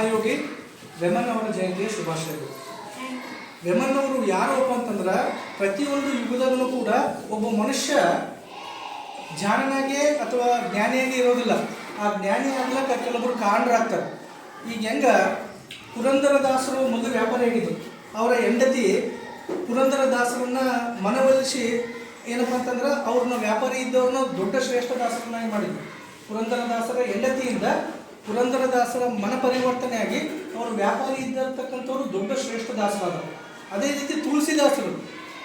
ಮಹಾಯೋಗಿ ವೆಮನ್ ಅವರ ಜಯಂತಿಯ ಶುಭಾಶಯಗಳು. ವೆಮನ್ ಅವರು ಯಾರಪ್ಪ ಅಂತಂದ್ರೆ ಪ್ರತಿಯೊಂದು ಯುಗದಲ್ಲೂ ಕೂಡ ಒಬ್ಬ ಮನುಷ್ಯ ಜಾಣನಾಗೆ ಅಥವಾ ಜ್ಞಾನಿಯಾಗಿ ಇರೋದಿಲ್ಲ. ಆ ಜ್ಞಾನಿ ಆಗ್ಲಕ್ಕ ಕೆಲವರು ಕಾರಣರಾಗ್ತಾರೆ. ಈಗ ಹೆಂಗೆ ಪುರಂದರದಾಸರು ಮೊದಲು ವ್ಯಾಪಾರಿ ಆಗಿದ್ದು, ಅವರ ಹೆಂಡತಿ ಪುರಂದರದಾಸರನ್ನ ಮನವೊಲಿಸಿ ಏನಪ್ಪ ಅಂತಂದ್ರೆ ಅವ್ರನ್ನ ವ್ಯಾಪಾರಿ ಇದ್ದವ್ರನ್ನ ದೊಡ್ಡ ಶ್ರೇಷ್ಠ ದಾಸರನ್ನಾಗಿ ಮಾಡಿದ್ರು. ಪುರಂದರದಾಸರ ಹೆಂಡತಿಯಿಂದ ಪುರಂದರದಾಸರ ಮನ ಪರಿವರ್ತನೆಯಾಗಿ ಅವರು ವ್ಯಾಪಾರಿ ಇದ್ದಿರ್ತಕ್ಕಂಥವ್ರು ದೊಡ್ಡ ಶ್ರೇಷ್ಠ ದಾಸರಾದರು. ಅದೇ ರೀತಿ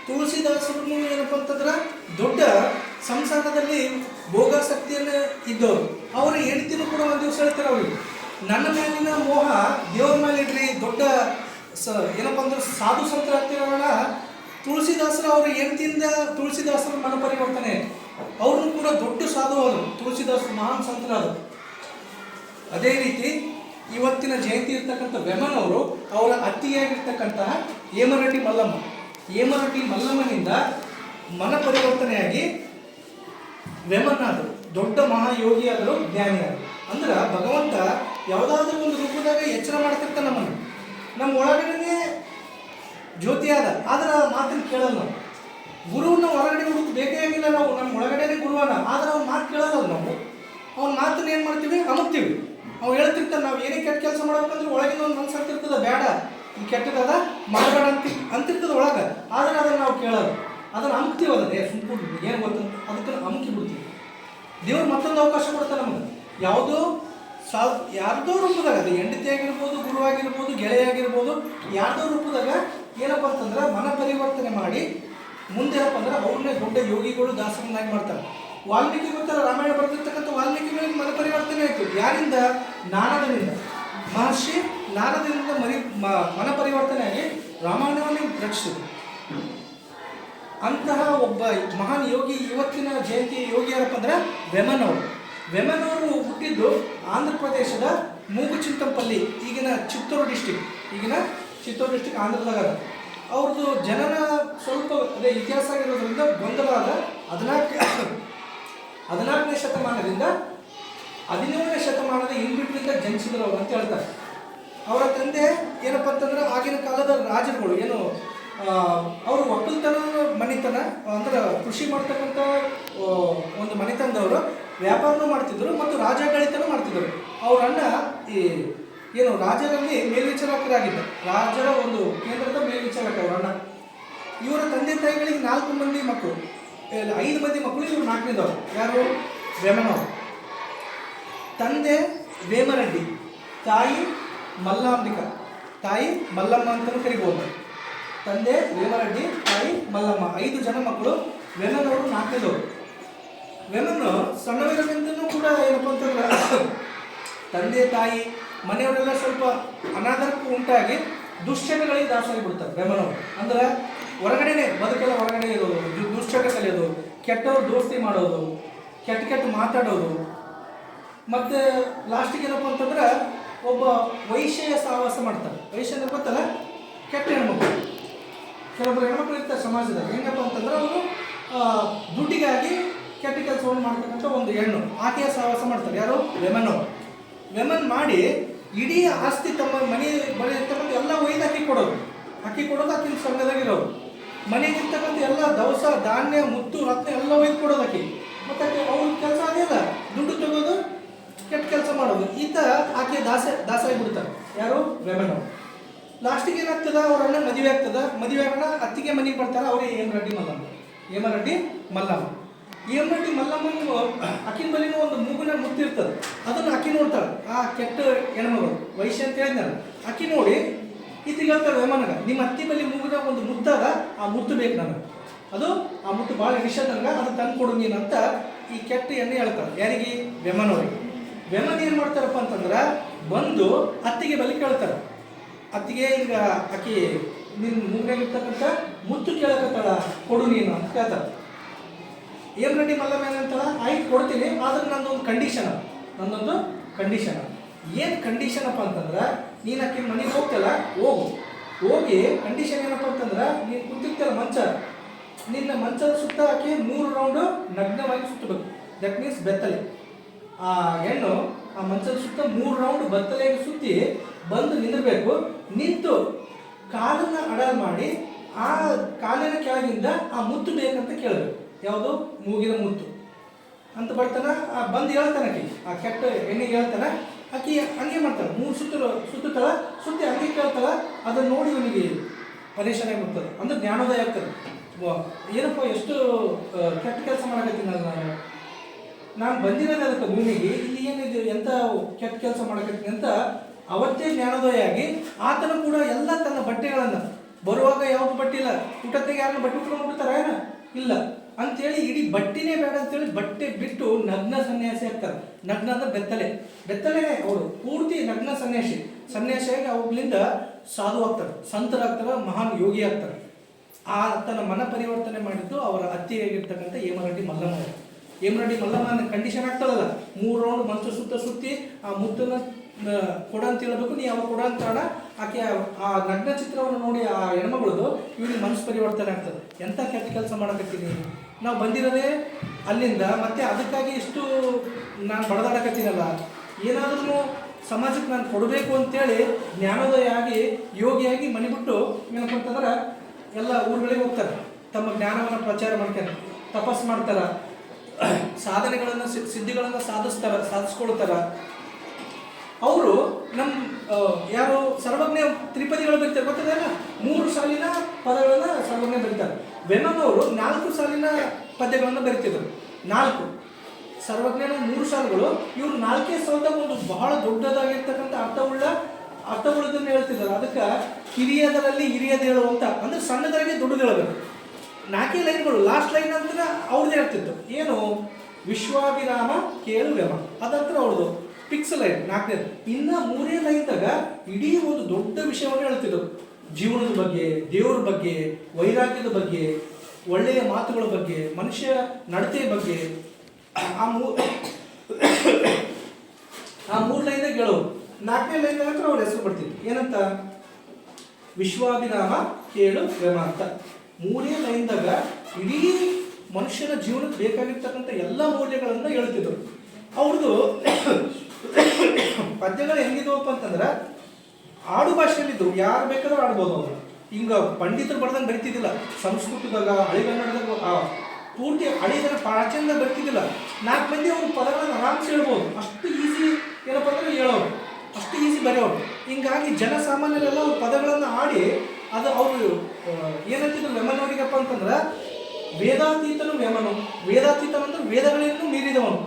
ತುಳಸಿದಾಸರನ್ನು ಏನಪ್ಪ ಅಂತಂದ್ರೆ ದೊಡ್ಡ ಸಂಸಾರದಲ್ಲಿ ಭೋಗಾಸಕ್ತಿಯನ್ನು ಇದ್ದವರು. ಅವರ ಹೆಂಡತಿನೂ ಕೂಡ ಒಂದು ದಿವಸ ಹೇಳ್ತಾರೆ ಅವ್ರಿಗೆ, ನನ್ನ ಮೇಲಿನ ಮೋಹ ದೇವ್ರ ಮೇಲೆ ಇಡ್ರಿ, ದೊಡ್ಡ ಏನಪ್ಪ ಅಂದ್ರೆ ಸಾಧು ಸಂತರಾಗ್ತಿರೋಣ. ತುಳಸಿದಾಸರು ಅವರ ಹೆಂಡತಿಯಿಂದ ತುಳಸಿದಾಸರ ಮನ ಪರಿವರ್ತನೆ, ಅವ್ರನ್ನೂ ಕೂಡ ದೊಡ್ಡ ಸಾಧು ಆದರು. ತುಳಸಿದಾಸರು ಮಹಾನ್ ಸಂತರಾದರು. ಅದೇ ರೀತಿ ಇವತ್ತಿನ ಜಯಂತಿ ಇರ್ತಕ್ಕಂಥ ವೆಮನ್ ಅವರು ಅವರ ಅತ್ತಿಯಾಗಿರ್ತಕ್ಕಂತಹ ಹೇಮರೆಡ್ಡಿ ಮಲ್ಲಮ್ಮನಿಂದ ಮನ ಪರಿವರ್ತನೆಯಾಗಿ ವೆಮನ್ ಆದರು, ದೊಡ್ಡ ಮಹಾಯೋಗಿ ಆದರು, ಜ್ಞಾನಿ ಆದರು. ಅಂದ್ರೆ ಭಗವಂತ ಯಾವುದಾದ್ರೂ ಒಂದು ರೂಪದಾಗ ಎಚ್ಚರ ಮಾಡ್ತಿರ್ತಾನೆ ನಮ್ಮನ್ನು. ನಮ್ಮ ಒಳಗಡೆ ಜ್ಯೋತಿ ಆದ್ರೆ ಮಾತನ್ನು ಕೇಳಲ್ಲ ನಾವು. ಗುರುವನ್ನ ಹೊರಗಡೆ ಹುಡುಕ್ ಬೇಕೇ ಆಗಿಲ್ಲ ನಾವು, ನಮ್ಮ ಒಳಗಡೆನೇ ಗುರುವನ್ನ. ಆದ್ರೆ ಅವ್ನ ಮಾತು ಕೇಳಲ್ಲ ನಾವು. ಅವ್ನ ಮಾತನ್ನ ಏನು ಮಾಡ್ತೀವಿ, ಅಮುಕ್ತೀವಿ. ಅವ್ನು ಹೇಳ್ತಿರ್ತಾನೆ, ನಾವು ಏನೇ ಕೆಟ್ಟ ಕೆಲಸ ಮಾಡ್ಬೇಕಂದ್ರೆ ಒಳಗಿನ ಒಂದು ಮನಸ್ಸು ಆಗ್ತಿರ್ತದೆ, ಬೇಡ ಈ ಕೆಟ್ಟದಾದ ಮಾಡಬೇಡ ಅಂತಿರ್ತದೆ ಒಳಗೆ. ಆದರೆ ಅದನ್ನು ನಾವು ಕೇಳೋದು, ಅದನ್ನು ಅಮುಕ್ತೀವಿ. ಅದನ್ನೇ ಸುಮ್ಮನೆ ಏನು ಗೊತ್ತಂತ ಅದಕ್ಕೆ ಅಮುಕಿ ಬಿಡ್ತೀವಿ. ದೇವ್ರು ಮತ್ತೊಂದು ಅವಕಾಶ ಕೊಡ್ತಾನೆ ನಮಗೆ. ಯಾವುದೋ ಯಾರ್ದೋ ರೂಪದಾಗ, ಅದು ಹೆಂಡತಿ ಆಗಿರ್ಬೋದು, ಗುರುವಾಗಿರ್ಬೋದು, ಗೆಳೆಯಾಗಿರ್ಬೋದು, ಯಾರ್ದೋ ರೂಪದಾಗ ಏನಪ್ಪ ಅಂತಂದ್ರೆ ಮನ ಪರಿವರ್ತನೆ ಮಾಡಿ ಮುಂದೇನಪ್ಪ ಅಂದ್ರೆ ಅವ್ರನ್ನೇ ದೊಡ್ಡ ಯೋಗಿಗಳು ದಾಸರನ್ನಾಗಿ ಮಾಡ್ತಾರೆ. ವಾಲ್ಮೀಕಿ ಗೊತ್ತಲ್ಲ, ರಾಮಾಯಣ ಬರ್ತಿರ್ತಕ್ಕಂಥ ವಾಲ್ಮೀಕಿಗಳಿಗೆ ಮನ ಪರಿವರ್ತನೆ ಆಯಿತು. ಯಾರಿಂದ? ನಾರದನಿಂದ. ಮಹರ್ಷಿ ನಾರದರಿಂದ ಮನ ಪರಿವರ್ತನೆಯಾಗಿ ರಾಮಾಯಣವನ್ನೇ ರಚಿಸಿದರು. ಅಂತಹ ಒಬ್ಬ ಮಹಾನ್ ಯೋಗಿ ಇವತ್ತಿನ ಜಯಂತಿ ಯೋಗಿ ಯಾರಪ್ಪ ಅಂದ್ರೆ ವೆಮನ್ ಅವರು ಹುಟ್ಟಿದ್ದು ಆಂಧ್ರ ಪ್ರದೇಶದ ಮೂಗುಚಿಂತಂಪಲ್ಲಿ, ಈಗಿನ ಚಿತ್ತೂರು ಡಿಸ್ಟಿಕ್ ಆಂಧ್ರದಾಗ. ಅವ್ರದ್ದು ಜನನ ಸ್ವಲ್ಪ ಅದೇ ಇತಿಹಾಸ ಆಗಿರೋದ್ರಿಂದ ಗೊಂದಲ ಆದ. 14ನೇ ಶತಮಾನದಿಂದ 17ನೇ ಶತಮಾನದ ಇನ್ಬಿಟ್ವಿಂದ ಜನಿಸಿದ್ರು ಅವರು ಅಂತ ಹೇಳ್ತಾರೆ. ಅವರ ತಂದೆ ಏನಪ್ಪ ಅಂತಂದ್ರೆ ಆಗಿನ ಕಾಲದ ರಾಜರುಗಳು ಏನು ಅವರು ಒಕ್ಕಲ್ತನ ಮನೆತನ ಅಂದ್ರೆ ಕೃಷಿ ಮಾಡ್ತಕ್ಕಂಥ ಒಂದು ಮನೆತನದವರು ವ್ಯಾಪಾರನೂ ಮಾಡ್ತಿದ್ರು ಮತ್ತು ರಾಜಾಡಳಿತನೂ ಮಾಡ್ತಿದ್ರು. ಅವ್ರ ಅಣ್ಣ ಏನು ರಾಜರಲ್ಲಿ ಮೇಲ್ವಿಚಾರಕರಾಗಿದ್ದ, ರಾಜರ ಒಂದು ಕೇಂದ್ರದ ಮೇಲ್ವಿಚಾರಕ ಅವ್ರ ಅಣ್ಣ. ಇವರ ತಂದೆ ತಾಯಿಗಳಿಗೆ 4 ಮಂದಿ ಮಕ್ಕಳು, 5 ಮಂದಿ ಮಕ್ಕಳು, ಇವರು 4ನೇದವರು. ಯಾರು? ವೆಮನ್ ಅವರು. ತಂದೆ ವೇಮರೆಡ್ಡಿ, ತಾಯಿ ಮಲ್ಲಾಂಬಿಕಾ, ತಾಯಿ ಮಲ್ಲಮ್ಮ ಅಂತಲೂ ಕರಿಬೋದು. ತಂದೆ ವೇಮರೆಡ್ಡಿ, ತಾಯಿ ಮಲ್ಲಮ್ಮ, 5 ಜನ ಮಕ್ಕಳು. ವೆಮನ್ ಅವರು 4ನೇದವರು. ವೆಮನ್ ಸಣ್ಣವರಿಗಿಂತನೂ ಕೂಡ ಏನಪ್ಪ ಅಂತಂದ್ರೆ ತಂದೆ ತಾಯಿ ಮನೆಯವರೆಲ್ಲ ಸ್ವಲ್ಪ ಅನಾದರಕ್ಕೂ ಉಂಟಾಗಿ ದುಶ್ಚಟಗಳಿಗೆ ದಾಸಾಗಿ ಬಿಡ್ತಾರೆ ವೆಮನ್ ಅವರು. ಅಂದ್ರೆ ಹೊರಗಡೆನೆ ಬದುಕೆಲ್ಲ ಹೊರಗಡೆ ಇರೋದು, ದುಶ್ಚಟ ಕಲಿಯೋದು, ಕೆಟ್ಟವ್ರು ದೋಸ್ತಿ ಮಾಡೋದು, ಕೆಟ್ಟ ಮಾತಾಡೋದು. ಮತ್ತು ಲಾಸ್ಟಿಗೆ ಏನಪ್ಪ ಅಂತಂದ್ರೆ ಒಬ್ಬ ವೈಶ್ಯ ಸಹವಾಸ ಮಾಡ್ತಾರೆ. ವೈಶ್ಯ ಅಂದ್ರೆ ಗೊತ್ತಲ್ಲ, ಕೆಟ್ಟ ಹೆಣ್ಮಕ್ಳು. ಕೆಲವೊಬ್ಬರು ಹೆಣ್ಮಕ್ಳು ಇರ್ತಾರೆ ಸಮಾಜದಲ್ಲಿ. ಹೆಂಗಪ್ಪ ಅಂತಂದ್ರೆ ಅವರು ದುಡ್ಡಿಗಾಗಿ ಕೆಟ್ಟ ಕೆಲಸವನ್ನು ಮಾಡ್ತಕ್ಕಂಥ ಒಂದು ಹೆಣ್ಣು, ಆಕೆಯ ಸಹವಾಸ ಮಾಡ್ತಾರೆ. ಯಾರು? ವೆಮನ್ ಮಾಡಿ ಇಡೀ ಆಸ್ತಿ ತಮ್ಮ ಮನೆ ಬಳಿ ಇರ್ತಕ್ಕಂಥ ಎಲ್ಲ ಒಯ್ದು ಅಕ್ಕಿ ಕೊಡೋದು ಆಕಿನ ಸಂಘದಾಗಿರೋದು. ಮನೆಗಿರ್ತಕ್ಕಂಥ ಎಲ್ಲ ದವಸ ಧಾನ್ಯ ಮುತ್ತು ರತ್ನ ಎಲ್ಲ ಒಯ್ದು ಕೊಡೋದು ಆಕಿ. ಮತ್ತು ಅವ್ರ ಕೆಲಸ ಅದೇಲ್ಲ, ದುಡ್ಡು ತಗೋದು, ಕೆಟ್ಟ ಕೆಲಸ ಮಾಡೋದು. ಆಕೆ ದಾಸಾಗಿ ಬಿಡ್ತಾರೆ. ಯಾರು? ವೆಮನ್ ಅವರು. ಲಾಸ್ಟಿಗೆ ಏನಾಗ್ತದೆ, ಅವ್ರ ಅಣ್ಣ ಮದುವೆ ಆಗ್ತದೆ. ಮದುವೆ ಆಗೋಣ ಅತ್ತಿಗೆ ಮನೆಗೆ ಬರ್ತಾರೆ. ಅವರೇ ಹೇಮರೆಡ್ಡಿ ಮಲ್ಲಮ್ಮ. ಹೇಮರೆಡ್ಡಿ ಮಲ್ಲಮ್ಮನ ಅಕ್ಕಿನ ಬಲಿನೂ ಒಂದು ಮೂಗಿನ ಮುತ್ತಿರ್ತದೆ. ಅದನ್ನು ಅಕ್ಕಿ ನೋಡ್ತಾಳೆ, ಆ ಕೆಟ್ಟ ಹೆಣ್ಮಗಳು ವೈಶ್ಯ ಅಂತ ಹೇಳಿದ್ನಲ್ಲ. ಅಕ್ಕಿ ನೋಡಿ ಈತಿಗೆ ಹೇಳ್ತಾಳೆ ವೆಮನ್ಗ, ನಿಮ್ಮ ಅತ್ತಿ ಬಲಿ ಮೂಗಿನ ಒಂದು ಮುತ್ತಾದ, ಆ ಮುತ್ತು ಬೇಕು ನನಗೆ, ಅದು ಆ ಮುತ್ತು ಭಾಳ ವಿಷ ನನಗೆ, ಅದು ತಂದು ಕೊಡು ನೀನು ಅಂತ ಈ ಕೆಟ್ಟ ಎಣ್ಣೆ ಹೇಳ್ತಾಳೆ. ಯಾರಿಗೆ? ವೆಮನ್ ಅವರಿಗೆ. ವೆಮನ್ ಏನು ಮಾಡ್ತಾರಪ್ಪ ಅಂತಂದ್ರೆ ಬಂದು ಅತ್ತಿಗೆ ಬಲಿ ಕೇಳ್ತಾರೆ. ಅತ್ತಿಗೆ ಈಗ ಅಕ್ಕಿ ನಿನ್ನ ಮೂಗಿನಾಗಿರ್ತಕ್ಕಂಥ ಮುತ್ತು ಕೇಳಕತ್ತಾಳ, ಕೊಡು ನೀನು ಅಂತ ಕೇಳ್ತಾರೆ. ಹೇಮರೆಡ್ಡಿ ಮಲ್ಲಮ್ಮ ಏನಂತಾಳ, ಆಯ್ತು ಕೊಡ್ತೀನಿ, ಆದ್ರೆ ನಂದೊಂದು ಕಂಡೀಷನ್. ಏನು ಕಂಡೀಷನ್ ಅಪ್ಪ ಅಂತಂದ್ರೆ, ನೀನು ಆಕೆ ಮನೆಗೆ ಹೋಗ್ತಲ್ಲ, ಹೋಗಿ ಕಂಡೀಷನ್ ಏನಪ್ಪ ಅಂತಂದ್ರೆ, ನೀನು ಕುಂತಿರ್ತಲ್ಲ ನಿನ್ನ ಮಂಚದ ಸುತ್ತ ಆಕೆ 3 ರೌಂಡು ನಗ್ನವಾಗಿ ಸುತ್ತಬೇಕು. ದಟ್ ಮೀನ್ಸ್ ಬೆತ್ತಲೆ. ಆ ಹೆಣ್ಣು ಆ ಮಂಚದ ಸುತ್ತ 3 ರೌಂಡ್ ಬತ್ತಲೆಗೆ ಸುತ್ತಿ ಬಂದು ನಿಲ್ಲಬೇಕು. ನಿಂತು ಕಾಲನ್ನ ಅಡ ಮಾಡಿ ಆ ಕಾಲಿನ ಕೆಳಗಿಂದ ಆ ಮುತ್ತು ಬೇಕಂತ ಕೇಳಬೇಕು. ಯಾವುದು? ಮೂಗಿನ ಮುತ್ತು ಅಂತ ಬರ್ತಾನ. ಬಂದು ಹೇಳ್ತಾನೆ ಆಕಿ, ಆ ಕೆಟ್ಟ ಹೆಣ್ಣಿಗೆ ಹೇಳ್ತಾನೆ. ಆಕಿ ಹಂಗೆ ಮಾಡ್ತಾಳೆ, 3 ಸುತ್ತುತ್ತಾಳ, ಸುತ್ತಿ ಹಂಗೆ ಕೇಳ್ತಾಳ. ಅದನ್ನು ನೋಡಿ ಇವನಿಗೆ ಪರೇಶಾನೆ ಆಗ್ತದೆ, ಅಂದ್ರೆ ಜ್ಞಾನೋದಯ ಆಗ್ತದೆ. ಏನಪ್ಪ ಎಷ್ಟು ಕೆಟ್ಟ ಕೆಲಸ ಮಾಡಕತ್ತೀನಿ ನಾನು ಬಂದಿರೋದು ಅದಕ್ಕೆ ಭೂಮಿಗೆ, ಇಲ್ಲಿ ಏನಿದೆ ಎಂಥ ಕೆಟ್ಟ ಕೆಲಸ ಮಾಡಕತ್ತೀನಿ ಅಂತ ಅವತ್ತೇ ಜ್ಞಾನೋದಯ ಆಗಿ ಆತನು ಕೂಡ ಎಲ್ಲ ತನ್ನ ಬಟ್ಟೆಗಳನ್ನು, ಬರುವಾಗ ಯಾವುದು ಬಟ್ಟೆ ಇಲ್ಲ, ಊಟತ್ತಿಗೆ ಯಾರನ್ನ ಬಟ್ಟೆ ಉಟ್ಕೊಂಡು ಹೋಗ್ತಾರ ಏನ ಇಲ್ಲ ಅಂತೇಳಿ ಇಡೀ ಬಟ್ಟೆನೇ ಬೇಡ ಅಂತೇಳಿ ಬಟ್ಟೆ ಬಿಟ್ಟು ನಗ್ನ ಸನ್ಯಾಸಿ ಆಗ್ತಾರೆ. ನಗ್ನ ಅಂದ್ರೆ ಬೆತ್ತಲೆನೇ ಅವರು ಪೂರ್ತಿ ನಗ್ನ ಸನ್ಯಾಸಿಯಾಗಿ ಅವುಗಳಿಂದ ಸಾಧು ಆಗ್ತಾರೆ, ಸಂತರಾಗ್ತಾರೆ, ಮಹಾನ್ ಯೋಗಿ ಆಗ್ತಾರೆ. ಆ ತನ್ನ ಮನ ಪರಿವರ್ತನೆ ಮಾಡಿದ್ದು ಅವರ ಅತ್ತಿಯಾಗಿರ್ತಕ್ಕಂಥ ಹೇಮರೆಡ್ಡಿ ಮಲ್ಲಮ್ಮ. ಹೇಮರೆಡ್ಡಿ ಮಲ್ಲಮ್ಮನ ಕಂಡೀಷನ್ ಆಗ್ತದಲ್ಲ, 3 ರೌಂಡ್ ಮಂಚ ಸುತ್ತಿ ಆ ಮುತ್ತನ್ನ ಕೊಡ ಅಂತ ಹೇಳ್ಬೇಕು, ನೀ ಅವ ಕೊಡ ಅಂತ ಕಾರಣ ಆಕೆ ಆ ನಗ್ನ ಚಿತ್ರವನ್ನು ನೋಡಿ ಆ ಹೆಣ್ಮಗಳದು ಇವನಿಗೆ ಮನಸ್ಸು ಪರಿವರ್ತನೆ ಆಗ್ತದೆ. ಎಂಥ ಕೆಟ್ಟ ಕೆಲಸ ಮಾಡಕತ್ತೀನಿ, ನಾವು ಬಂದಿರೋದೇ ಅಲ್ಲಿಂದ, ಮತ್ತೆ ಅದಕ್ಕಾಗಿ ಇಷ್ಟು ನಾನು ಬಡದಾಡಕತ್ತೀನಲ್ಲ, ಏನಾದ್ರೂ ಸಮಾಜಕ್ಕೆ ನಾನು ಕೊಡಬೇಕು ಅಂತೇಳಿ ಜ್ಞಾನೋದಯ ಆಗಿ ಯೋಗಿಯಾಗಿ ಮನೆ ಬಿಟ್ಟು ಏನಪ್ಪ ಅಂತಂದ್ರೆ ಎಲ್ಲ ಊರುಗಳಿಗೆ ಹೋಗ್ತಾರೆ, ತಮ್ಮ ಜ್ಞಾನವನ್ನು ಪ್ರಚಾರ ಮಾಡ್ತಾರೆ, ತಪಸ್ಸು ಮಾಡ್ತಾರೆ, ಸಾಧನೆಗಳನ್ನು ಸಿದ್ಧಿಗಳನ್ನು ಸಾಧಿಸ್ಕೊಳ್ತಾರ. ಅವರು ನಮ್ಮ ಯಾರು ಸರ್ವಜ್ಞ ತ್ರಿಪದಿಗಳು ಬರೀತಾರೆ ಗೊತ್ತದಲ್ಲ, 3 ಸಾಲಿನ ಪದಗಳನ್ನು ಸರ್ವಜ್ಞ ಬರೀತಾರೆ. ವೆಮನವರು 4 ಸಾಲಿನ ಪದ್ಯಗಳನ್ನು ಬರೀತಿದ್ರು. 4 ಸರ್ವಜ್ಞನ 3 ಸಾಲುಗಳು, ಇವರು 4 ಸಾಲದಾಗ ಒಂದು ಬಹಳ ದೊಡ್ಡದಾಗಿರ್ತಕ್ಕಂಥ ಅರ್ಥವುಳ್ಳದನ್ನು ಹೇಳ್ತಿದ್ದಾರೆ. ಅದಕ್ಕೆ ಕಿರಿಯದರಲ್ಲಿ ಹಿರಿಯದೇಳು ಅಂತ, ಅಂದ್ರೆ ಸಣ್ಣದರಿಗೆ ದೊಡ್ಡದು ಹೇಳಬೇಕು. 4 ಲೈನ್ಗಳು, ಲಾಸ್ಟ್ ಲೈನ್ ಅಂತ ಅವ್ರದ್ದು ಹೇಳ್ತಿತ್ತು. ಏನು? ವಿಶ್ವಾಭಿರಾಮ ಕೇಳು ವ್ಯಮ, ಅದಂತರ ಅವ್ರದ್ದು ಫಿಕ್ಸ್ ಲೈನ್ 4ನೇ. ಇನ್ನು 3ನೇ ಲೈನ್ದಾಗ ಇಡೀ ಒಂದು ದೊಡ್ಡ ವಿಷಯವನ್ನು ಹೇಳ್ತಿದ್ರು. ಜೀವನದ ಬಗ್ಗೆ, ದೇವರ ಬಗ್ಗೆ, ವೈರಾಗ್ಯದ ಬಗ್ಗೆ, ಒಳ್ಳೆಯ ಮಾತುಗಳ ಬಗ್ಗೆ, ಮನುಷ್ಯ ನಡತೆಯ ಬಗ್ಗೆ ಆ 3 ಲೈನ್ದಾಗ ಹೇಳೋರು. 4ನೇ ಲೈನ್ದಾಗ ಹತ್ರ ಅವ್ರ ಹೆಸರು ಬರ್ತಿತ್ತು, ಏನಂತ? ವಿಶ್ವಾಭಿರಾಮ ಕೇಳು ವ್ಯಮ ಅಂತ. 3ನೇ ಲೈನ್ದಾಗ ಇಡೀ ಮನುಷ್ಯನ ಜೀವನಕ್ಕೆ ಬೇಕಾಗಿರ್ತಕ್ಕಂಥ ಎಲ್ಲ ಮೌಲ್ಯಗಳನ್ನು ಹೇಳ್ತಿದ್ರು. ಅವ್ರದ್ದು ಪದ್ಯಗಳು ಹೆಂಗಿದ್ವಪ್ಪ ಅಂತಂದ್ರೆ ಆಡು ಭಾಷೆಯಲ್ಲಿದ್ದು ಯಾರು ಬೇಕಾದ್ರೂ ಆಡ್ಬೋದು. ಅವರು ಹಿಂಗ ಪಂಡಿತರು ಬರ್ದಂಗೆ ಬರಿತಿದ್ದಿಲ್ಲ. ಸಂಸ್ಕೃತದಾಗ, ಹಳೆಗನ್ನಡದಾಗ ಪೂರ್ತಿ ಹಳೆದರ ಪ್ರಾಚೀನದಾಗ ಬರ್ತಿದ್ದಿಲ್ಲ. 4 ಮಂದಿ ಅವ್ರ ಪದಗಳನ್ನು ಆರಾಮ್ಸೆ ಹೇಳ್ಬೋದು. ಅಷ್ಟು ಈಸಿ ಏನಪ್ಪ ಅಂದ್ರೆ ಹೇಳೋರು, ಅಷ್ಟು ಈಸಿ ಬರೆಯೋರು. ಹಿಂಗಾಗಿ ಜನಸಾಮಾನ್ಯರೆಲ್ಲ ಅವ್ರ ಪದಗಳನ್ನು ಆಡಿ ಅದು ಅವರು ಏನಂತಿದ್ರು ವ್ಯಮನವರಿಗಪ್ಪ ಅಂತಂದ್ರೆ ವೇದಾತೀತನು ವ್ಯಮನು. ವೇದಾತೀತನಂದ್ರೆ ವೇದಗಳೇನು ಮೀರಿದವನು.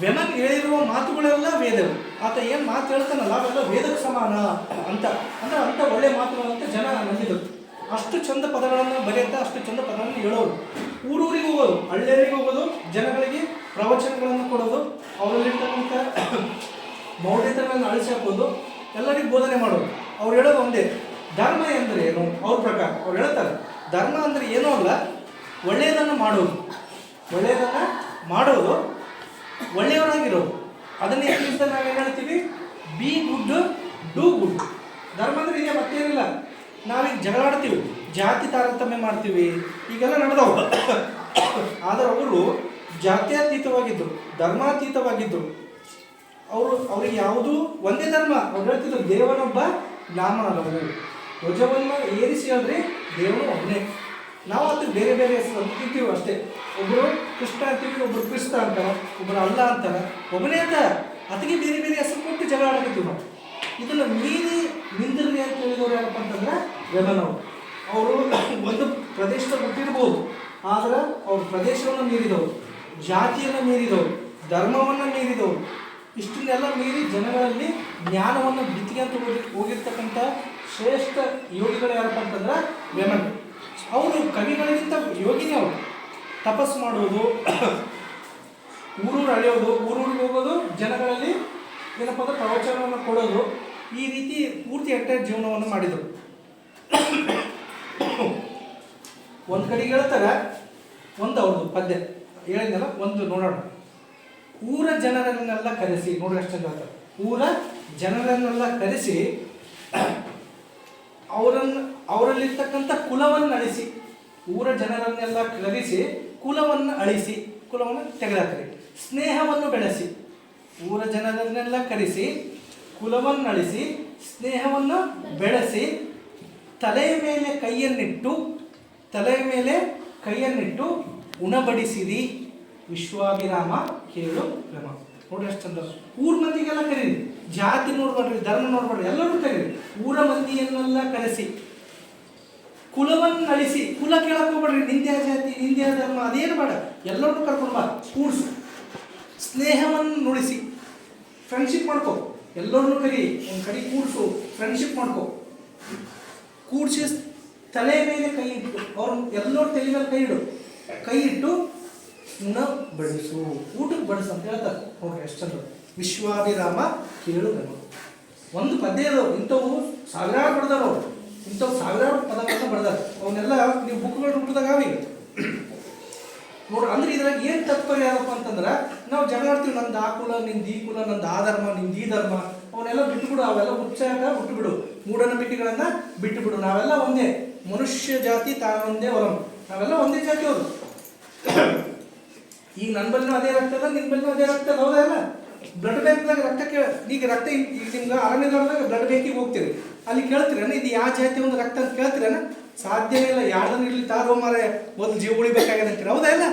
ವ್ಯಮನ್ ಹೇಳಿರುವ ಮಾತುಗಳೆಲ್ಲ ವೇದಗಳು. ಆತ ಏನು ಮಾತು ಹೇಳ್ತಾನಲ್ಲ ಅವೆಲ್ಲ ವೇದಕ್ಕೆ ಸಮಾನ ಅಂತ, ಅಂದ್ರೆ ಅಂಥ ಒಳ್ಳೆ ಮಾತುಗಳಂತ ಜನ ನಂಬಿದರು. ಅಷ್ಟು ಚಂದ ಪದಗಳನ್ನು ಬರೆಯುತ್ತಾ ಅಷ್ಟು ಚಂದ ಪದಗಳನ್ನು ಹೇಳೋರು. ಊರೂರಿಗೆ ಹೋಗೋದು, ಹಳ್ಳಿಯರಿಗೆ ಹೋಗೋದು, ಜನಗಳಿಗೆ ಪ್ರವಚನಗಳನ್ನು ಕೊಡೋದು, ಅವರಲ್ಲಿರ್ತಕ್ಕಂಥ ಮೌಢ್ಯತೆಗಳನ್ನು ಅಳಿಸಿ ಹಾಕೋದು, ಎಲ್ಲರಿಗೂ ಬೋಧನೆ ಮಾಡೋದು. ಅವ್ರು ಹೇಳೋದು ಒಂದೇ, ಧರ್ಮ ಎಂದರೆ ಏನು ಅವ್ರ ಪ್ರಕಾರ. ಅವ್ರು ಹೇಳ್ತಾರೆ ಧರ್ಮ ಅಂದರೆ ಏನೂ ಅಲ್ಲ, ಒಳ್ಳೆಯದನ್ನು ಮಾಡೋದು, ಒಳ್ಳೆಯವರಾಗಿರೋದು. ಅದನ್ನೇ ಇಂಗ್ಲೀಷ್ದಾಗ ನಾವೇನು ಹೇಳ್ತೀವಿ? Be good do good. ಧರ್ಮ ಅಂದರೆ ಈಗ ಮತ್ತೇನಿಲ್ಲ. ನಾವೀಗ ಜಗಳಾಡ್ತೀವಿ, ಜಾತಿ ತಾರತಮ್ಯ ಮಾಡ್ತೀವಿ, ಈಗೆಲ್ಲ ನಡೆದವು. ಆದರೆ ಅವರು ಜಾತ್ಯತೀತವಾಗಿದ್ದರು, ಧರ್ಮಾತೀತವಾಗಿದ್ದರು. ಅವ್ರಿಗೆ ಯಾವುದೂ ಒಂದೇ ಧರ್ಮ. ಅವ್ರು ಹೇಳ್ತಿದ್ರು ದೇವನೊಬ್ಬ ನಾಮನಲ್ಲವರು. ಧ್ವಜವನ್ನು ಏರಿಸಿ ಹೇಳ್ರಿ ದೇವನು ಒಬ್ಬನೇ. ನಾವು ಅದು ಬೇರೆ ಬೇರೆ ಹೆಸರು ಅಂತೀವಿ ಅಷ್ಟೇ. ಒಬ್ಬರು ಕೃಷ್ಣ ಅಂತೀವಿ, ಒಬ್ಬರು ಕ್ರಿಸ್ತ ಅಂತಾರೆ, ಒಬ್ಬರು ಅಲ್ಲ ಅಂತಾರೆ, ಒಬ್ಬನೇ ಅಂತ ಅದಕ್ಕೆ ಬೇರೆ ಬೇರೆ ಹೆಸರು ಕೊಟ್ಟು ಜಗಳ ಆಡಕತ್ತೀವಿ ನಾವು. ಇದನ್ನು ಮೀರಿ ನಿಂದಿರಲಿ ಅಂತ ಹೇಳಿದವ್ರು ಯಾರಪ್ಪ ಅಂತಂದ್ರೆ ವೆಮನವರು. ಅವರು ಒಂದು ಪ್ರದೇಶದಲ್ಲಿ ಹುಟ್ಟಿರ್ಬೋದು, ಆದರೆ ಅವ್ರ ಪ್ರದೇಶವನ್ನು ಮೀರಿದವರು, ಜಾತಿಯನ್ನು ಮೀರಿದವರು, ಧರ್ಮವನ್ನು ಮೀರಿದವರು. ಇಷ್ಟನ್ನೆಲ್ಲ ಮೀರಿ ಜನಗಳಲ್ಲಿ ಜ್ಞಾನವನ್ನು ಬಿತ್ತಿಗೆ ಹೋಗಿರ್ತಕ್ಕಂಥ ಶ್ರೇಷ್ಠ ಯೋಗಿಗಳು ಯಾರಪ್ಪ ಅಂತಂದ್ರೆ ವೆಮನ್. ಅವರು ಕವಿಗಳಿಗಿಂತ ಯೋಗಿನೇ. ಅವರು ತಪಸ್ಸು ಮಾಡುವುದು, ಊರೂರು ಅಳೆಯೋದು, ಊರೂರಿಗೆ ಹೋಗೋದು, ಜನಗಳಲ್ಲಿ ಏನಪ್ಪ ಅಂದ್ರೆ ಪ್ರವಚನವನ್ನು ಕೊಡೋದು, ಈ ರೀತಿ ಪೂರ್ತಿ ಜೀವನವನ್ನು ಮಾಡಿದರು. ಒಂದು ಕಡೆಗೆ ಹೇಳ್ತಾರೆ, ಒಂದು ಅವ್ರದ್ದು ಪದ್ಯ ಹೇಳಿದ್ನಲ್ಲ, ಒಂದು ನೋಡೋಣ. ಊರ ಜನರನ್ನೆಲ್ಲ ಕರೆಸಿ, ನೋಡ್ರಿ ಅಷ್ಟು ಹೇಳ್ತಾರೆ. ಊರ ಜನರನ್ನೆಲ್ಲ ಕರೆಸಿ ಅವರಲ್ಲಿರ್ತಕ್ಕಂಥ ಕುಲವನ್ನು ಅಳಿಸಿ, ಊರ ಜನರನ್ನೆಲ್ಲ ಕರೆಸಿ ಕುಲವನ್ನು ಅಳಿಸಿ, ಕುಲವನ್ನು ತೆಗೆದಾಕರಿ, ಸ್ನೇಹವನ್ನು ಬೆಳೆಸಿ, ಊರ ಜನರನ್ನೆಲ್ಲ ಕರೆಸಿ, ಕುಲವನ್ನಳಿಸಿ, ಸ್ನೇಹವನ್ನು ಬೆಳೆಸಿ, ತಲೆಯ ಮೇಲೆ ಕೈಯನ್ನಿಟ್ಟು ಉಣಬಡಿಸಿರಿ. ವಿಶ್ವಾಭಿರಾಮ ಕೇಳು ಕ್ರಮ. ನೋಡ್ರಿ ಎಷ್ಟು ಚಂದ. ಊರ ಮಂದಿಗೆಲ್ಲ ಕರೀರಿ, ಜಾತಿ ನೋಡ್ಬೇಡ್ರಿ, ಧರ್ಮ ನೋಡ್ಬೇಡ್ರಿ, ಎಲ್ಲರೂ ಕರೀರಿ. ಊರ ಮಂದಿಯನ್ನೆಲ್ಲ ಕರೆಸಿ, ಕುಲವನ್ನು ಅಳಿಸಿ, ಕುಲ ಕೇಳಕ್ ಹೋಗ್ಬೇಡ್ರಿ, ನಿಂದ್ಯಾ ಜಾತಿ ನಿಂದ್ಯಾ ಧರ್ಮ ಅದೇನು ಬೇಡ, ಎಲ್ಲರೂ ಕರ್ಕೊಂಡು ಬಾ, ಕೂಡ್ಸು. ಸ್ನೇಹವನ್ನು ನುಡಿಸಿ, ಫ್ರೆಂಡ್ಶಿಪ್ ಮಾಡ್ಕೋ, ಎಲ್ಲರನ್ನೂ ಕರಿ, ಒಂದು ಕಡೆ ಕೂಡ್ಸು, ಫ್ರೆಂಡ್ಶಿಪ್ ಮಾಡ್ಕೋ. ಕೂಡ್ಸಿ ತಲೆ ಮೇಲೆ ಕೈ ಇಟ್ಟು, ಅವ್ರ ಎಲ್ಲರ ತಲೆ ಮೇಲೆ ಕೈ ಇಟ್ಟು ಉಣ ಬಡಿಸು, ಊಟಕ್ಕೆ ಬಡಿಸು ಅಂತ ಹೇಳ್ತಾರೆ. ನೋಡ್ರಿ ಎಷ್ಟು ಚಂದ. ವಿಶ್ವಾಭಿರಾಮ ಕೇಳು ಗನು. ಒಂದು ಪದ್ಯ ಇದಾವೆ, ಇಂಥವು ಸಾವಿರಾರು ಬಡ್ದಾರ ಅವರು, ಇಂಥವು ಸಾವಿರಾರು ಪದಗಳನ್ನು ಬಡ್ದಾರ. ಅವನ್ನೆಲ್ಲ ನೀವು ಬುಕ್ಗಳು ಹುಟ್ಟಿದಾಗ ಅವೀಗ ನೋಡ್ರಿ. ಅಂದ್ರೆ ಇದ್ರಾಗ ಏನು ತಾತ್ಪರ್ಯ ಯಾರಪ್ಪ ಅಂತಂದ್ರೆ, ನಾವು ಜಗಳ ಆಡ್ತೀವಿ, ನಂದು ಆ ಕುಲ, ನಿಂದು ಈ ಕುಲ, ನಂದು ಆ ಧರ್ಮ, ನಿಂದು ಈ ಧರ್ಮ, ಅವನ್ನೆಲ್ಲ ಬಿಟ್ಟುಬಿಡು, ಅವೆಲ್ಲ ಹುಚ್ಚಾಟ ಬಿಟ್ಟುಬಿಡು, ಮೂಢನಂಬಿಕೆಗಳನ್ನ ಬಿಟ್ಟುಬಿಡು. ನಾವೆಲ್ಲ ಒಂದೇ, ಮನುಷ್ಯ ಜಾತಿ ತಾನೊಂದೇ ವರಂ, ನಾವೆಲ್ಲ ಒಂದೇ ಜಾತಿಯವರು. ಈಗ ನನ್ನ ಬಲ್ಲಿನೂ ಅದೇ ರಕ್ತ ಅದ, ನಿನ್ನ ಬಲ್ಲಿನೂ ಅದೇ ರಕ್ತ ಅದ, ಹೌದಾ? ಇಲ್ಲ ಬ್ಲಡ್ ಬ್ಯಾಂಕ್ದಾಗ ರಕ್ತಕ್ಕೆ, ಈಗ ರಕ್ತ ಈಗ ನಿಮ್ಗೆ ಅರಣ್ಯದಾಗ ಬ್ಲಡ್ ಬ್ಯಾಂಕಿಗೆ ಹೋಗ್ತೀರಿ, ಅಲ್ಲಿ ಕೇಳ್ತೀರೇನ ಇದು ಯಾವ ಜಾತಿ ಒಂದು ರಕ್ತ ಅಂತ ಕೇಳ್ತೀರೇನ? ಸಾಧ್ಯ ಇಲ್ಲ. ಯಾರ್ದನ್ನು ಇಲ್ಲಿ ತಾರೋ ಮಾರ ಒಂದು ಜೀವ ಉಳಿಬೇಕಾಗಿದೆ ಅಂತೀರಿ, ಹೌದಾ? ಇಲ್ಲ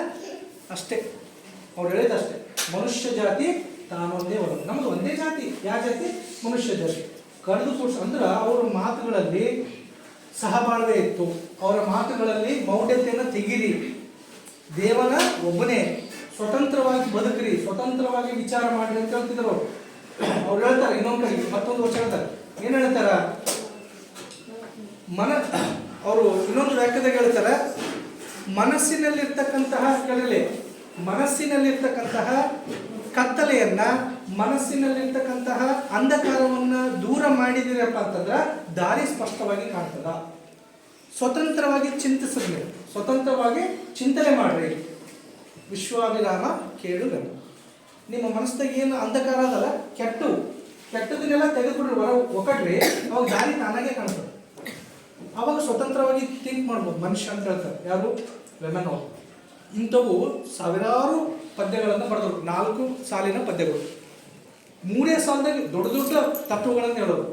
ಅಷ್ಟೇ ಅವ್ರು ಹೇಳಿದಷ್ಟೇ. ಮನುಷ್ಯ ಜಾತಿ ತಾನೊಂದೇ ವರ, ನಮ್ದು ಒಂದೇ ಜಾತಿ. ಯಾವ ಜಾತಿ? ಮನುಷ್ಯ ಜಾತಿ. ಕಳೆದು ಕೂಡ್ಸ ಅಂದ್ರೆ ಅವರ ಮಾತುಗಳಲ್ಲಿ ಸಹಬಾಳ್ವೆ ಇತ್ತು, ಅವರ ಮಾತುಗಳಲ್ಲಿ ಮೌಢ್ಯತೆಯನ್ನು ತೆಗಿರಿ, ದೇವನ ಒಬ್ಬನೇ, ಸ್ವತಂತ್ರವಾಗಿ ಬದುಕ್ರಿ, ಸ್ವತಂತ್ರವಾಗಿ ವಿಚಾರ ಮಾಡ್ರಿ ಅಂತ ಹೇಳ್ತಿದ್ರು ಅವ್ರು ಹೇಳ್ತಾರೆ. ಇನ್ನೊಂದು ಕಡೆ ಮತ್ತೊಂದು ವರ್ಷ ಹೇಳ್ತಾರೆ, ಏನು ಹೇಳ್ತಾರ? ಅವರು ಇನ್ನೊಂದು ವಾಕ್ಯದಾಗ ಹೇಳ್ತಾರೆ, ಮನಸ್ಸಿನಲ್ಲಿರ್ತಕ್ಕಂತಹ ಕತ್ತಲೆಯನ್ನ, ಮನಸ್ಸಿನಲ್ಲಿರ್ತಕ್ಕಂತಹ ಅಂಧಕಾರವನ್ನ ದೂರ ಮಾಡಿದಿರಪ್ಪ ಅಂತಂದ್ರೆ ದಾರಿ ಸ್ಪಷ್ಟವಾಗಿ ಕಾಣ್ತದ. ಸ್ವತಂತ್ರವಾಗಿ ಚಿಂತಿಸಿದ್ರಿ, ಸ್ವತಂತ್ರವಾಗಿ ಚಿಂತನೆ ಮಾಡ್ರಿ. ವಿಶ್ವಾಭಿರಾಮ ಕೇಳು ಗನು. ನಿಮ್ಮ ಮನಸ್ಸಿನಾಗ ಏನು ಅಂಧಕಾರ ಅದಲ್ಲ, ಕೆಟ್ಟದನ್ನೆಲ್ಲ ತೆಗೆದುಬಿಡ್ರಿ, ಒಕ್ಕಡ್ರಿ, ಅವಾಗ ದಾರಿ ತಾನಾಗೆ ಕಾಣ್ತದೆ. ಅವಾಗ ಸ್ವತಂತ್ರವಾಗಿ ಥಿಂಕ್ ಮಾಡ್ಬೋದು ಮನುಷ್ಯ ಅಂತ ಹೇಳ್ತಾರೆ. ಯಾರು? ವೆಮನ್ ಅವರು. ಇಂಥವು ಸಾವಿರಾರು ಪದ್ಯಗಳನ್ನು ಬರೆದರು, 4 ಸಾಲಿನ ಪದ್ಯಗಳು. 3 ಸಾಲದಾಗ ದೊಡ್ಡ ದೊಡ್ಡ ತತ್ವಗಳನ್ನು ಹೇಳೋರು.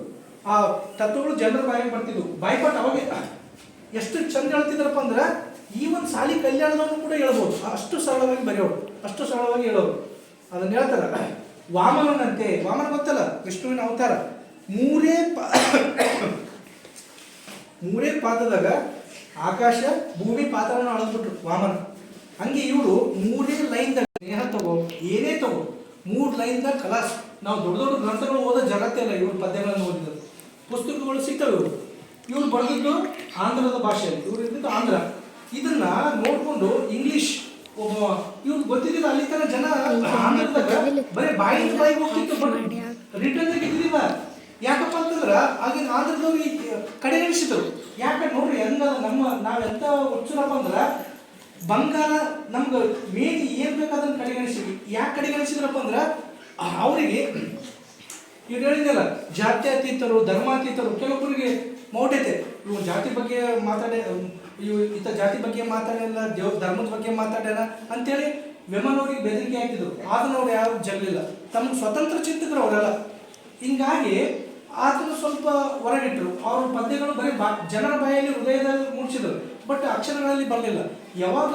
ಆ ತತ್ವಗಳು ಜನರ ಬಾಯಿಗೆ ಬರ್ತಿದ್ವು, ಬಾಯ್ಪಾಟ್. ಅವಾಗ ಎಷ್ಟು ಚಂದ ಹೇಳ್ತಿದ್ರಪ್ಪ ಅಂದ್ರೆ, ಈ ಒಂದು ಸಾಲಿ ಕಲ್ಯಾಣದವನ್ನು ಕೂಡ ಹೇಳ್ಬೋದು, ಅಷ್ಟು ಸರಳವಾಗಿ ಬರೆಯೋರು, ಅಷ್ಟು ಸರಳವಾಗಿ ಹೇಳೋರು. ಅದನ್ನ ಹೇಳ್ತಾರ. ವಾಮನನಂತೆ, ವಾಮನ ಗೊತ್ತಲ್ಲ, ವಿಷ್ಣುವಿನ ಅವತಾರ. ಮೂರೇ ಪಾದದಾಗ ಆಕಾಶ ಭೂಮಿ ಪಾತ್ರವನ್ನು ಅಳದ್ಬಿಟ್ರು ವಾಮನ. ಹಂಗೆ ಇವರು 3 ಲೈನ್ದಾಗ ಸ್ನೇಹ ತಗೋ, ಏನೇ ತಗೋ, 3 ಲೈನ್ದಾಗ ಕಲಾಸ್. ನಾವು ದೊಡ್ಡ ದೊಡ್ಡ ಗ್ರಂಥಗಳು ಓದೋ ಜಗತ್ತೇ ಇಲ್ಲ ಇವ್ರ ಪದ್ಯಗಳನ್ನು ಓದಿದ್ರು. ಪುಸ್ತಕಗಳು ಸಿಗ್ತವೆ. ಇವ್ರು ಬರೆದಿದ್ದು ಆಂಧ್ರದ ಭಾಷೆಯಲ್ಲಿ, ಇವ್ರು ಇದ್ದಿದ್ದು ಆಂಧ್ರ. ಇದನ್ನ ನೋಡ್ಕೊಂಡು ಇಂಗ್ಲಿಷ್ ಇವ್ರು ಗೊತ್ತಿದ್ದಿಲ್ಲ. ಅಲ್ಲಿ ತನ ಜನ ಆಂಧ್ರದಾಗ ಬರೀ ಬಾಯಿಗೆ ಹೋಗ್ತಿತ್ತು, ರಿಟರ್ನ್ ಇದ್ದಿದ್ದಿಲ್ಲ. ಯಾಕಪ್ಪ ಅಂತಂದ್ರೆ ಆಗಿನ ಆಂಧ್ರದವ್ರಿಗೆ ಕಡೆಗಣಿಸಿದ್ರು. ಯಾಕೆ ನೋಡ್ರಿ ಹೆಂಗ ನಾವೆಂತ ಹುಚ್ಚರಪ್ಪ ಅಂದ್ರೆ, ಬಂಗಾರ ನಮ್ಗೆ ಮೇನ್ ಏನ್ ಬೇಕಾದನ್ನ ಕಡೆಗಣಿಸಿದ್ವಿ. ಯಾಕೆ ಕಡೆಗಣಿಸಿದ್ರಪ್ಪ ಅಂದ್ರೆ, ಅವರಿಗೆ ಇವ್ರು ಹೇಳಿದ್ನಲ್ಲ, ಜಾತ್ಯತೀತರು, ಧರ್ಮಾತೀತರು, ಕೆಲವೊಬ್ಬರಿಗೆ ಮೌಢ್ಯತೆ. ಇವು ಜಾತಿ ಬಗ್ಗೆ ಈತ ಜಾತಿ ಬಗ್ಗೆ ಮಾತಾಡಲ್ಲ, ಧರ್ಮದ ಬಗ್ಗೆ ಮಾತಾಡ್ಯಾನ ಅಂತೇಳಿ ವೆಮನ್ ಅವ್ರಿಗೆ ಬೆದರಿಕೆ ಹಾಕಿದ್ರು. ಅದನ್ನ ಅವ್ರು ಯಾರು ಜಗ್ಲಿಲ್ಲ, ತಮ್ಮ ಸ್ವತಂತ್ರ ಚಿಂತಿದ್ರು ಅವರೆಲ್ಲ. ಹಿಂಗಾಗಿ ಆತನು ಸ್ವಲ್ಪ ಹೊರಗಿಟ್ರು. ಅವ್ರ ಪದ್ಯಗಳು ಬರೀ ಜನರ ಬಾಯಲ್ಲಿ ಹೃದಯದಲ್ಲಿ ಮೂಡಿಸಿದ್ರು, ಬಟ್ ಅಕ್ಷರಗಳಲ್ಲಿ ಬರಲಿಲ್ಲ. ಯಾವಾಗ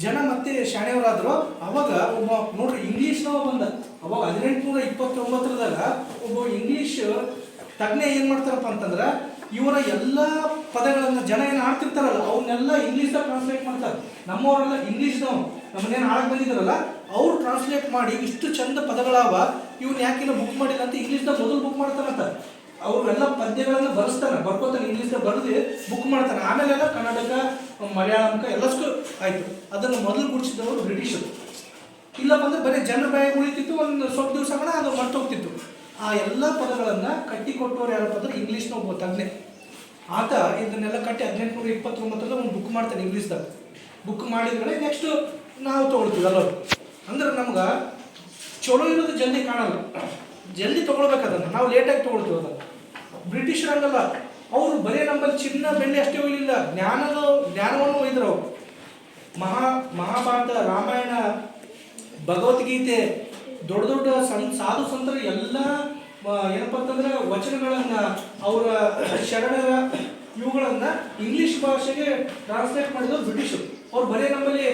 ಜನ ಮತ್ತೆ ಶಾಣೆಯವರಾದ್ರು ಅವಾಗ ಒಬ್ಬ ನೋಡ್ರಿ ಇಂಗ್ಲೀಷ್ನವ ಬಂದ. ಅವಾಗ 1829ದಾಗ ಒಬ್ಬ ಇಂಗ್ಲೀಷ್ ತಜ್ಞ ಏನು ಮಾಡ್ತಾರಪ್ಪ ಅಂತಂದ್ರೆ, ಇವರ ಎಲ್ಲ ಪದಗಳನ್ನು ಜನ ಏನು ಆಡ್ತಿರ್ತಾರಲ್ಲ ಅವನ್ನೆಲ್ಲ ಇಂಗ್ಲೀಷ್ದಾಗ ಟ್ರಾನ್ಸ್ಲೇಟ್ ಮಾಡ್ತಾರೆ. ನಮ್ಮವರೆಲ್ಲ ಇಂಗ್ಲೀಷ್ನವು ನಮ್ಮನ್ನೇನು ಆಳಕ್ಕೆ ಬಂದಿದ್ದಾರಲ್ಲ ಅವ್ರು ಟ್ರಾನ್ಸ್ಲೇಟ್ ಮಾಡಿ ಇಷ್ಟು ಚಂದ ಪದಗಳವ, ಇವನು ಯಾಕಿಲ್ಲ ಬುಕ್ ಮಾಡಿಲ್ಲ ಅಂತ ಇಂಗ್ಲೀಷ್ದಾಗ ಮೊದಲು ಬುಕ್ ಮಾಡ್ತಾರಂತ. ಅವರೆಲ್ಲ ಪದ್ಯಗಳನ್ನು ಬರ್ಕೋತಾನೆ ಇಂಗ್ಲೀಷ್ದಾಗ ಬರೆದು ಬುಕ್ ಮಾಡ್ತಾನೆ. ಆಮೇಲೆಲ್ಲ ಕನ್ನಡಕ, ಮಲಯಾಳಂಕ ಎಲ್ಲಷ್ಟು ಆಯಿತು. ಅದನ್ನು ಮೊದಲು ಗುಡಿಸಿದವರು ಬ್ರಿಟಿಷರು. ಇಲ್ಲಪ್ಪ ಅಂದ್ರೆ ಬರೀ ಜನರ ಬಾಯಿಗೆ ಉಳಿತಿತ್ತು, ಒಂದು ಸ್ವಲ್ಪ ದಿವಸ ಅದು ಮರ್ತೋಗ್ತಿತ್ತು. ಆ ಎಲ್ಲ ಪದಗಳನ್ನು ಕಟ್ಟಿಕೊಟ್ಟವ್ರು ಯಾರಪ್ಪ ಅಂದ್ರೆ ಇಂಗ್ಲೀಷ್ನ ಒಬ್ಬ ತಜ್ಞೆ. ಆತ ಇದನ್ನೆಲ್ಲ ಕಟ್ಟಿ 1829 ಒಂದು ಬುಕ್ ಮಾಡ್ತಾನೆ ಇಂಗ್ಲೀಷ್ದಾಗ. ಬುಕ್ ಮಾಡಿದ್ರೆ ನೆಕ್ಸ್ಟ್ ನಾವು ತೊಗೊಳ್ತೀವಿ ಎಲ್ಲರೂ. ಅಂದ್ರೆ ನಮ್ಗೆ ಚಲೋ ಇರೋದು ಜಲ್ದಿ ಕಾಣಲ್ಲ, ಜಲ್ದಿ ತೊಗೊಳ್ಬೇಕದನ್ನು, ನಾವು ಲೇಟಾಗಿ ತೊಗೊಳ್ತೀವಿ ಅದನ್ನು. ಬ್ರಿಟಿಷರಂಗಲ್ಲ, ಅವರು ಬರೀ ನಮ್ಮಲ್ಲಿ ಚಿನ್ನ ಬೆಳ್ಳಿ ಅಷ್ಟೇ ಒಯ್ಲಿಲ್ಲ, ಜ್ಞಾನವನ್ನು ಒಯ್ದರು ಅವರು. ಮಹಾಭಾರತ, ರಾಮಾಯಣ, ಭಗವದ್ಗೀತೆ ದೊಡ್ಡ ದೊಡ್ಡ ಸಾಧು ಸಂತರ ಎಲ್ಲ ಏನಪ್ಪ ಅಂತಂದ್ರೆ ವಚನಗಳನ್ನ ಅವರ ಶರಣರ ಇವುಗಳನ್ನ ಇಂಗ್ಲಿಷ್ ಭಾಷೆಗೆ ಟ್ರಾನ್ಸ್ಲೇಟ್ ಮಾಡಿದ್ರು ಬ್ರಿಟಿಷರು. ಅವ್ರು ಬರೀ ನಮ್ಮಲ್ಲಿ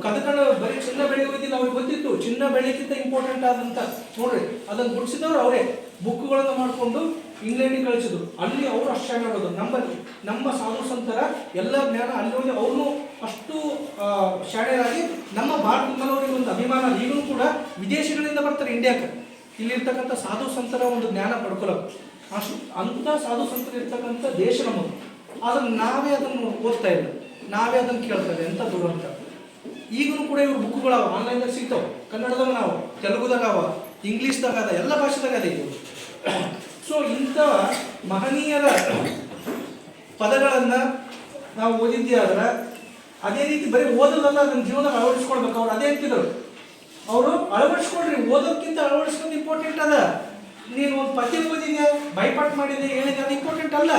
ಕದಕಣ ಬರೀ ಚಿನ್ನ ಬೆಳೆಯೋದಿಲ್ಲ, ಅವ್ರಿಗೆ ಗೊತ್ತಿತ್ತು ಚಿನ್ನ ಬೆಳೆಯಕ್ಕಿಂತ ಇಂಪಾರ್ಟೆಂಟ್ ಆದಂತ. ನೋಡ್ರಿ ಅದನ್ನು ಗುಡಿಸಿದವ್ರು ಅವರೇ. ಬುಕ್ಗಳನ್ನು ಮಾಡಿಕೊಂಡು ಇಂಗ್ಲೆಂಡಿಗೆ ಕಳಿಸಿದ್ರು. ಅಲ್ಲಿ ಅವರು ಅಷ್ಟು ಶಾಣರೋದು. ನಮ್ಮ ಸಾಧು ಸಂತರ ಎಲ್ಲ ಜ್ಞಾನ ಅಲ್ಲಿ ಹೋಗಿ ಅವ್ರನ್ನೂ ಅಷ್ಟು ಶಾಣರಾಗಿ ನಮ್ಮ ಭಾರತದ ಮೇಲೆ ಅವರಿಗೆ ಒಂದು ಅಭಿಮಾನ. ಈಗಲೂ ಕೂಡ ವಿದೇಶಗಳಿಂದ ಬರ್ತಾರೆ ಇಂಡಿಯಾಕ್ಕೆ ಇಲ್ಲಿರ್ತಕ್ಕಂಥ ಸಾಧು ಸಂತರ ಒಂದು ಜ್ಞಾನ ಪಡ್ಕೊಳ್ಳೋದು. ಅಷ್ಟು ಅಂಥ ಸಾಧು ಸಂತರು ಇರ್ತಕ್ಕಂಥ ದೇಶ ನಮ್ಮದು. ಆದರೆ ನಾವೇ ಅದನ್ನು ಓದ್ತಾ ಇಲ್ಲ, ನಾವೇ ಅದನ್ನು ಕೇಳ್ತೇವೆ ಎಂಥ ದೂರ ಅಂತ. ಈಗಲೂ ಕೂಡ ಇವ್ರ ಬುಕ್ಗಳವ ಆನ್ಲೈನ್ದಾಗ ಸಿಗ್ತಾವೆ. ಕನ್ನಡದಾಗ ನಾವು, ತೆಲುಗುದಾಗ ಅವ, ಇಂಗ್ಲೀಷ್ದಾಗ ಅದ, ಎಲ್ಲ ಭಾಷೆದಾಗ ಅದ ಇದು. ಸೊ ಇಂಥ ಮಹನೀಯರ ಪದಗಳನ್ನು ನಾವು ಓದಿದ್ದೇ ಆದ್ರೆ ಅದೇ ರೀತಿ ಬರೀ ಓದೋದಲ್ಲ, ಅದನ್ನ ಜೀವನದಾಗ ಅಳವಡಿಸ್ಕೊಳ್ಬೇಕು. ಅವ್ರು ಅದೇ ಅಂತಿದ್ರು, ಅವರು ಅಳವಡಿಸ್ಕೊಳ್ರಿ, ಓದೋಕ್ಕಿಂತ ಅಳವಡಿಸ್ಕೊಂಡು ಇಂಪಾರ್ಟೆಂಟ್ ಅದ. ನೀನು ಒಂದು ಪದ್ಯ ಓದಿದೆ, ಬೈಪಾಟ್ ಮಾಡಿದೆ, ಹೇಳಿದೆ, ಅದು ಇಂಪಾರ್ಟೆಂಟ್ ಅಲ್ಲ.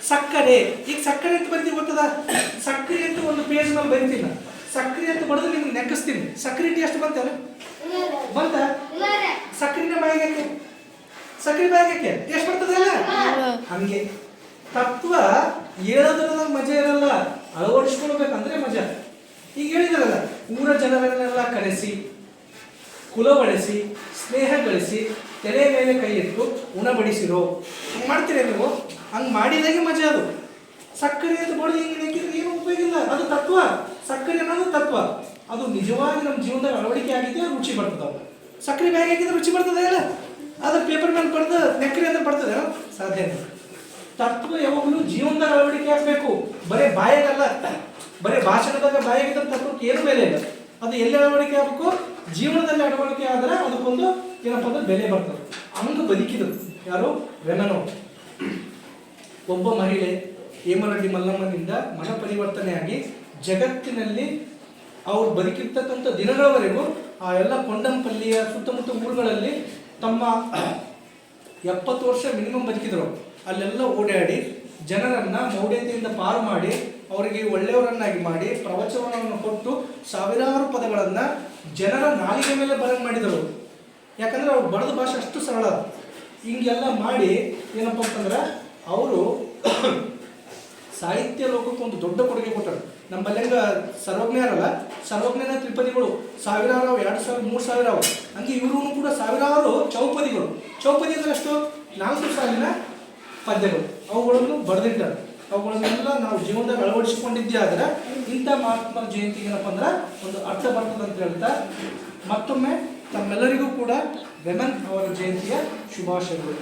ಸಕ್ಕರೆ, ಈಗ ಸಕ್ಕರೆ ಅಂತ ಬರಿತೀವಿ ಗೊತ್ತದ? ಸಕ್ಕರೆ ಅಂತ ಒಂದು ಪೇಜ್ ಮೇಲೆ ಬರಿತೀನಿ, ಸಕ್ಕರೆ ಅಂತ ಬರೆದು ನಿಮ್ಗೆ ನೆಕ್ಕಿಸ್ತೀನಿ. ಸಕ್ಕರೆ ಟೇಸ್ಟ್ ಬಂತಲ್ಲ? ಬಂತ? ಸಕ್ಕರೆನ ಬಾಯಿಗೆ ಸಕ್ಕರೆ ಬಾಯಿಗೆ ಟೇಸ್ಟ್ ಬರ್ತದಲ್ಲ? ಹಂಗೆ ತತ್ವ ಹೇಳೋದ್ರದಾಗ ಮಜಾ ಇರಲ್ಲ, ಅಳವಡಿಸ್ಕೊಳ್ಬೇಕಂದ್ರೆ ಮಜಾ. ಈಗ ಹೇಳಿದಾರಲ್ಲ, ಊರ ಜನರನ್ನೆಲ್ಲ ಕರೆಸಿ, ಕುಲವಳಿಸಿ, ಸ್ನೇಹ ಗಳಿಸಿ, ತೆರೆ ಮೇಲೆ ಕೈ ಇಟ್ಟು ಉಣಬಡಿಸಿರೋ. ಹಂಗೆ ಮಾಡ್ತೀರ ನೀವು? ಹಂಗೆ ಮಾಡಿದಾಗೆ ಮಜಾ ಅದು. ಸಕ್ಕರೆ ಅಂತ ಬಡ್ದು ಹಿಂಗೆ ನೆಕ್ಕಿದ್ರೆ ಏನು ಉಪಯೋಗ ಇಲ್ಲ. ಅದು ತತ್ವ. ಸಕ್ಕರೆ ಅನ್ನೋದು ತತ್ವ. ಅದು ನಿಜವಾಗಿ ನಮ್ಮ ಜೀವನದಾಗ ಅಳವಡಿಕೆ ಆಗಿದ್ದೆ ರುಚಿ ಬರ್ತದೆ. ಸಕ್ಕರೆ ಬ್ಯಾಗ್ ಹಾಕಿದ್ರೆ ರುಚಿ ಬರ್ತದೆ ಇಲ್ಲ? ಅದು ಪೇಪರ್ ಮೇಲೆ ಬಡ್ದು ನೆಕ್ಕರೆ ಅಂತ ಬರ್ತದೆ ಸಾಧ್ಯ. ತತ್ವ ಯಾವಾಗಲೂ ಜೀವನದಾಗ ಅಳವಡಿಕೆ ಆಗಬೇಕು, ಬರೀ ಬಾಯಾಗಲ್ಲ. ಬರೀ ಭಾಷಣದಾಗ ಬಾಯಾಗಿದ್ದ ತತ್ವಕ್ಕೆ ಏನು ಬೆಲೆ ಇಲ್ಲ. ಅದು ಎಲ್ಲಿ ಅಳವಡಿಕೆ ಆಗಬೇಕು? ಜೀವನದಲ್ಲಿ ಅಳವಡಿಕೆ ಆದರೆ ಅದಕ್ಕೊಂದು ಏನಪ್ಪ ಅಂದ್ರೆ ಬೆಲೆ ಬರ್ತದೆ. ಹಂಗೆ ಬದುಕಿದ್ರು ಯಾರು? ವೆಮನೋ. ಒಬ್ಬ ಮಹಿಳೆ ಹೇಮರೆಡ್ಡಿ ಮಲ್ಲಮ್ಮನಿಂದ ಮನ ಪರಿವರ್ತನೆಯಾಗಿ ಜಗತ್ತಿನಲ್ಲಿ ಅವ್ರು ಬದುಕಿರ್ತಕ್ಕಂಥ ದಿನಗಳವರೆಗೂ ಆ ಎಲ್ಲ ಕೊಂಡಂಪಲ್ಲಿಯ ಸುತ್ತಮುತ್ತ ಊರುಗಳಲ್ಲಿ ತಮ್ಮ 70 ವರ್ಷ ಮಿನಿಮಮ್ ಬದುಕಿದ್ರು. ಅಲ್ಲೆಲ್ಲ ಓಡಾಡಿ ಜನರನ್ನು ಮೌಢ್ಯತೆಯಿಂದ ಪಾರು ಮಾಡಿ ಅವರಿಗೆ ಒಳ್ಳೆಯವರನ್ನಾಗಿ ಮಾಡಿ ಪ್ರವಚನವನ್ನು ಕೊಟ್ಟು ಸಾವಿರಾರು ಪದಗಳನ್ನು ಜನರ ನಾಲಿಗೆ ಮೇಲೆ ಬರಂಗ್ ಮಾಡಿದರು. ಯಾಕಂದರೆ ಅವ್ರು ಬರೆದ ಭಾಷೆ ಅಷ್ಟು ಸರಳ. ಹಿಂಗೆಲ್ಲ ಮಾಡಿ ಏನಪ್ಪ ಅಂತಂದ್ರೆ ಅವರು ಸಾಹಿತ್ಯ ಲೋಕಕ್ಕೆ ಒಂದು ದೊಡ್ಡ ಕೊಡುಗೆ ಕೊಟ್ಟರು. ನಮ್ಮಲ್ಲೆಂಗ ಸರ್ವಜ್ಞರಲ್ಲ, ಸರ್ವಜ್ಞನ ತ್ರಿಪದಿಗಳು ಸಾವಿರಾರು, 2000, 3000 ಅವು. ಹಂಗೆ ಇವರು ಕೂಡ ಸಾವಿರಾರು ಚೌಪದಿಗಳು. ಚೌಪದಿ ಅಂದರೆ ಅಷ್ಟು 4,000 ಪದ್ಯಗಳು ಅವುಗಳನ್ನು ಬರೆದಿಟ್ಟಾರೆ. ಅವುಗಳನ್ನೆಲ್ಲ ನಾವು ಜೀವನದಾಗ ಅಳವಡಿಸಿಕೊಂಡಿದ್ದೇ ಆದರೆ ಇಂಥ ಮಹಾತ್ಮರ ಜಯಂತಿಗೆ ಏನಪ್ಪ ಅಂದ್ರೆ ಒಂದು ಅರ್ಥ ಬರ್ತದೆ ಅಂತ ಹೇಳ್ತಾ ಮತ್ತೊಮ್ಮೆ ತಮ್ಮೆಲ್ಲರಿಗೂ ಕೂಡ ವೆಮನ್ ಅವರ ಜಯಂತಿಯ ಶುಭಾಶಯಗಳು.